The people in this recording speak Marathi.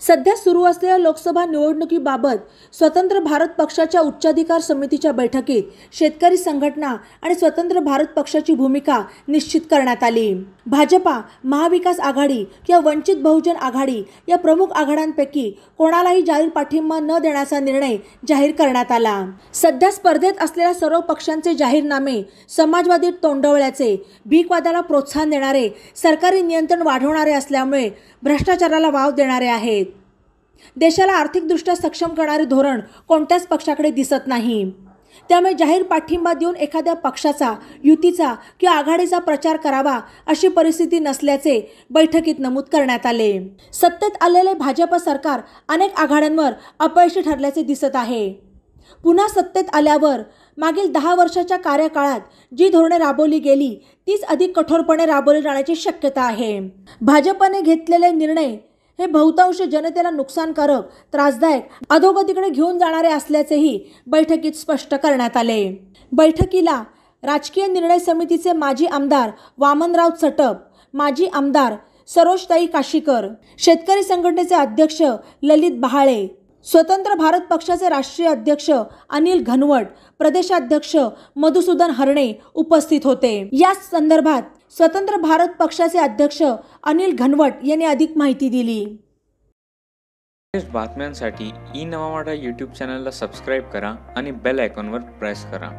सध्या सुरू असलेल्या लोकसभा निवडणुकीबाबत स्वतंत्र भारत पक्षाच्या उच्चाधिकार समितीच्या बैठकीत शेतकरी संघटना आणि स्वतंत्र भारत पक्षाची भूमिका निश्चित करण्यात आली। भाजपा, महाविकास आघाडी किंवा वंचित बहुजन आघाडी या प्रमुख आघाड्यांपैकी कोणालाही जाहीर पाठिंबा न देण्याचा निर्णय जाहीर करण्यात आला। सध्या स्पर्धेत असलेल्या सर्व पक्षांचे जाहीरनामे समाजवादी तोंडवळ्याचे, भीकवादाला प्रोत्साहन देणारे, सरकारी नियंत्रण वाढवणारे असल्यामुळे भ्रष्टाचाराला वाव देणारे आहेत। देशाला आर्थिकदृष्ट्या सक्षम करणारे धोरण कोणत्याच पक्षाकडे दिसत नाही। त्यामुळे जाहीर पाठिंबा देऊन एखाद्या पक्षाचा, युतीचा किंवा आघाडीचा प्रचार करावा अशी परिस्थिती नसल्याचे बैठकीत नमूद करण्यात आले। सत्तेत आलेले भाजप सरकार अनेक आघाड्यांवर अपयशी ठरल्याचे दिसत आहे। पुन्हा सत्तेत आल्यावर मागील 10 वर्षाच्या कार्यकाळात जी धोरणे राबवली गेली तीच अधिक कठोरपणे राबवली जाण्याची शक्यता आहे। भाजपने घेतलेले निर्णय हे बहुतांश जनतेला नुकसानकारक, त्रासदायक, अधोगतीकडे घेऊन जाणारे असल्याचेही बैठकीत स्पष्ट करण्यात आले। बैठकीला राजकीय निर्णय समितीचे माजी आमदार वामनराव चटप, माजी आमदार सरोजताई काशीकर, शेतकरी संघटनेचे अध्यक्ष ललित बहाळे, स्वतंत्र भारत पक्षाचे राष्ट्रीय अध्यक्ष अनिल घनवट, प्रदेशाध्यक्ष मधुसूदन हरणे उपस्थित होते। या संदर्भात स्वतंत्र भारत पक्षाचे अध्यक्ष अनिल घनवट यांनी अधिक माहिती दिली। बातम्यांसाठी ई नवा मराठा YouTube चॅनलला सबस्क्राइब करा आणि बेल आयकॉनवर प्रेस करा।